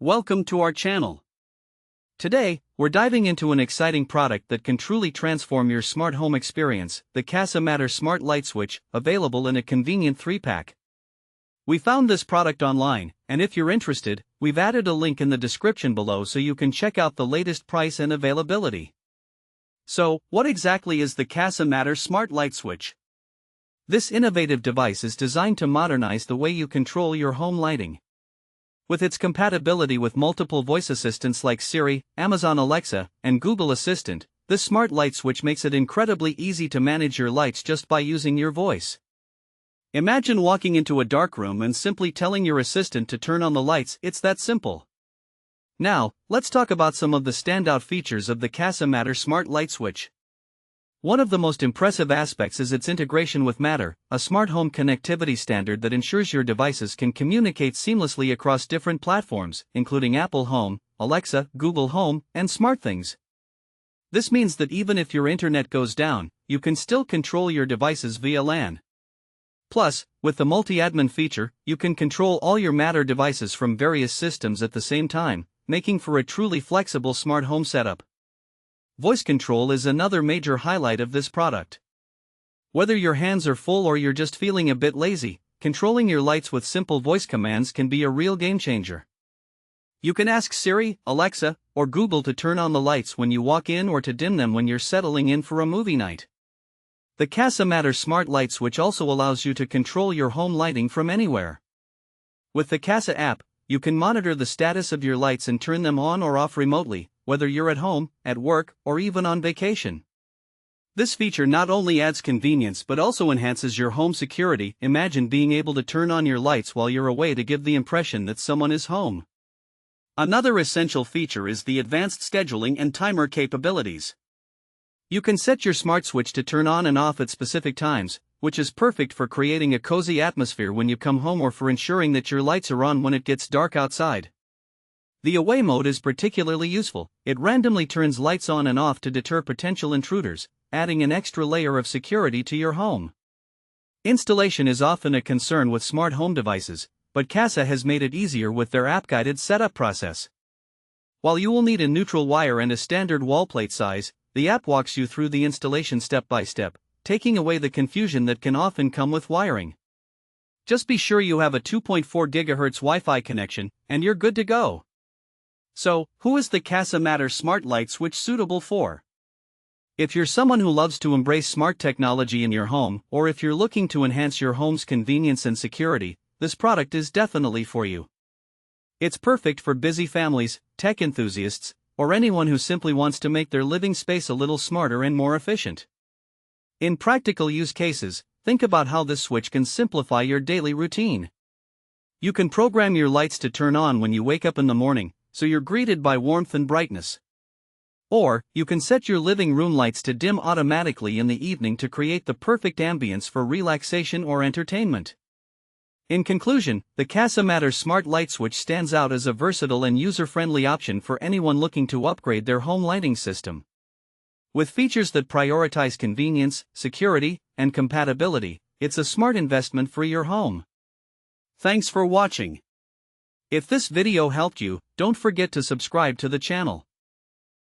Welcome to our channel. Today, we're diving into an exciting product that can truly transform your smart home experience, the Kasa Smart Light Switch, available in a convenient 3-pack. We found this product online, and if you're interested, we've added a link in the description below so you can check out the latest price and availability. So, what exactly is the Kasa Smart Light Switch? This innovative device is designed to modernize the way you control your home lighting. With its compatibility with multiple voice assistants like Siri, Amazon Alexa, and Google Assistant, this smart light switch makes it incredibly easy to manage your lights just by using your voice. Imagine walking into a dark room and simply telling your assistant to turn on the lights. It's that simple. Now, let's talk about some of the standout features of the Kasa Smart Light Switch. One of the most impressive aspects is its integration with Matter, a smart home connectivity standard that ensures your devices can communicate seamlessly across different platforms, including Apple Home, Alexa, Google Home, and SmartThings. This means that even if your internet goes down, you can still control your devices via LAN. Plus, with the multi-admin feature, you can control all your Matter devices from various systems at the same time, making for a truly flexible smart home setup. Voice control is another major highlight of this product. Whether your hands are full or you're just feeling a bit lazy, controlling your lights with simple voice commands can be a real game changer. You can ask Siri, Alexa, or Google to turn on the lights when you walk in or to dim them when you're settling in for a movie night. The Kasa Smart Light Switch also allows you to control your home lighting from anywhere. With the Kasa app, you can monitor the status of your lights and turn them on or off remotely, whether you're at home, at work, or even on vacation. This feature not only adds convenience but also enhances your home security. Imagine being able to turn on your lights while you're away to give the impression that someone is home. Another essential feature is the advanced scheduling and timer capabilities. You can set your smart switch to turn on and off at specific times, which is perfect for creating a cozy atmosphere when you come home or for ensuring that your lights are on when it gets dark outside. The away mode is particularly useful. It randomly turns lights on and off to deter potential intruders, adding an extra layer of security to your home. Installation is often a concern with smart home devices, but Kasa has made it easier with their app-guided setup process. While you will need a neutral wire and a standard wall plate size, the app walks you through the installation step by step, taking away the confusion that can often come with wiring. Just be sure you have a 2.4 GHz Wi-Fi connection, and you're good to go. So, who is the Kasa Smart Light Switch suitable for? If you're someone who loves to embrace smart technology in your home, or if you're looking to enhance your home's convenience and security, this product is definitely for you. It's perfect for busy families, tech enthusiasts, or anyone who simply wants to make their living space a little smarter and more efficient. In practical use cases, think about how this switch can simplify your daily routine. You can program your lights to turn on when you wake up in the morning, so you're greeted by warmth and brightness. Or, you can set your living room lights to dim automatically in the evening to create the perfect ambience for relaxation or entertainment. In conclusion, the Kasa Smart Light Switch stands out as a versatile and user-friendly option for anyone looking to upgrade their home lighting system. With features that prioritize convenience, security, and compatibility, it's a smart investment for your home. Thanks for watching. If this video helped you, don't forget to subscribe to the channel.